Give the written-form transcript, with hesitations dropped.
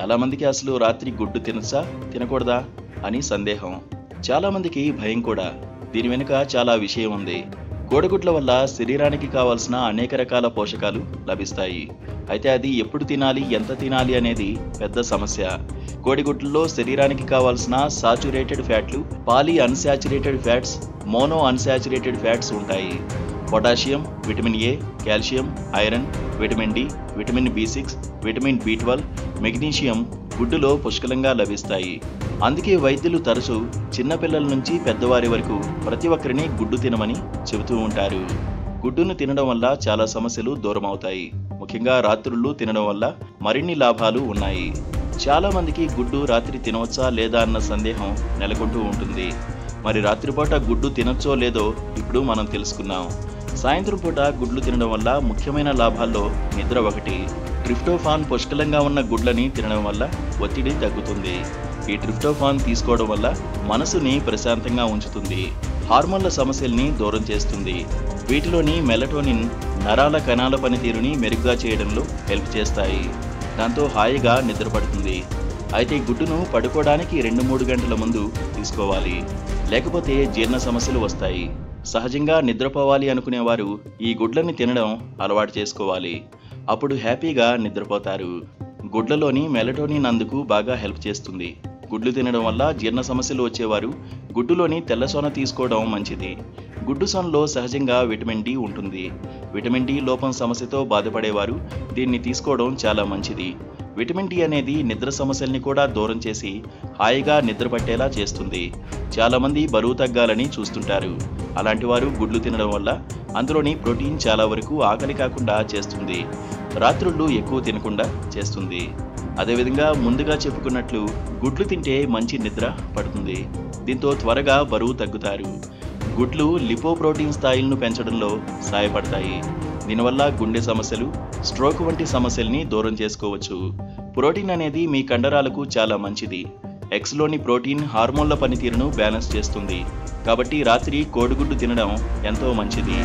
చాలా మందికి అసలు రాత్రి గుడ్డు తినచ్చా తినకూడదా అని సందేహం. చాలా మందికి భయం కూడా. దీని వెనుక చాలా విషయం ఉంది. కోడిగుడ్ల వల్ల శరీరానికి కావాల్సిన అనేక రకాల పోషకాలు లభిస్తాయి. అయితే అది ఎప్పుడు తినాలి, ఎంత తినాలి అనేది పెద్ద సమస్య. కోడిగుడ్లలో శరీరానికి కావాల్సిన saturated ఫ్యాట్లు, poly unsaturated fats, mono unsaturated fats ఉంటాయి. Potassium, vitamin A, calcium, iron, vitamin D, vitamin B6, vitamin B12, magnesium గుడ్డులో పుష్కలంగా లభిస్తాయి. అందుకే వైద్యులు తరచూ చిన్నపిల్లల నుంచి పెద్దవారి వరకు ప్రతి ఒక్కరిని గుడ్డు తినమని చెబుతూ ఉంటారు. గుడ్డును తినడం వల్ల చాలా సమస్యలు దూరం అవుతాయి. ముఖ్యంగా రాత్రుళ్ళు తినడం వల్ల మరిన్ని లాభాలు ఉన్నాయి. చాలా మందికి గుడ్డు రాత్రి తినవచ్చా లేదా అన్న సందేహం నెలకొంటూ ఉంటుంది. మరి రాత్రిపూట గుడ్డు తినొచ్చో లేదో ఇప్పుడు మనం తెలుసుకుందాం. సాయంత్రం పూట గుడ్లు తినడం వల్ల ముఖ్యమైన లాభాల్లో నిద్ర ఒకటి. ట్రిప్టోఫాన్ పుష్కలంగా ఉన్న గుడ్లని తినడం వల్ల ఒత్తిడి తగ్గుతుంది. ఈ ట్రిప్టోఫాన్ తీసుకోవడం వల్ల మనసుని ప్రశాంతంగా ఉంచుతుంది. హార్మోన్ల సమస్యల్ని దూరం చేస్తుంది. వీటిలోని మెలటోనిన్ నరాల కణాల పనితీరుని మెరుగ్గా చేయడంలో హెల్ప్ చేస్తాయి. దాంతో హాయిగా నిద్రపడుతుంది. అయితే గుడ్డును పడుకోవడానికి 2-3 గంటల ముందు తీసుకోవాలి. లేకపోతే జీర్ణ సమస్యలు వస్తాయి. సహజంగా నిద్రపోవాలి అనుకునేవారు ఈ గుడ్లని తినడం అలవాటు చేసుకోవాలి. అప్పుడు హ్యాపీగా నిద్రపోతారు. గుడ్లలోని మెలటోనిన్ అందుకు బాగా హెల్ప్ చేస్తుంది. గుడ్లు తినడం వల్ల జీర్ణ సమస్యలు వచ్చేవారు గుడ్డులోని తెల్ల సొన తీసుకోవడం మంచిది. గుడ్డు సొనలో సహజంగా విటమిన్ డి ఉంటుంది. విటమిన్ డి లోపం సమస్యతో బాధపడేవారు దీన్ని తీసుకోవడం చాలా మంచిది. విటమిన్ డి అనేది నిద్ర సమస్యల్ని కూడా దూరం చేసి హాయిగా నిద్ర పట్టేలా చేస్తుంది. చాలామంది బరువు తగ్గాలని చూస్తుంటారు. అలాంటి వారు గుడ్లు తినడం వల్ల అందులోని ప్రోటీన్ చాలా వరకు ఆకలి కాకుండా చేస్తుంది. రాత్రుళ్ళు ఎక్కువ తినకుండా చేస్తుంది. అదేవిధంగా ముందుగా చెప్పుకున్నట్లు గుడ్లు తింటే మంచి నిద్ర పడుతుంది. దీంతో త్వరగా బరువు తగ్గుతారు. గుడ్లు లిపోప్రోటీన్ స్థాయిలను పెంచడంలో సహాయపడతాయి. దీనివల్ల గుండె సమస్యలు, స్ట్రోక్ వంటి సమస్యల్ని దూరం చేసుకోవచ్చు. ప్రోటీన్ అనేది మీ కండరాలకు చాలా మంచిది. ఎగ్స్లోని ప్రోటీన్ హార్మోన్ల పనితీరును బ్యాలెన్స్ చేస్తుంది. కాబట్టి రాత్రి కోడిగుడ్డు తినడం ఎంతో మంచిది.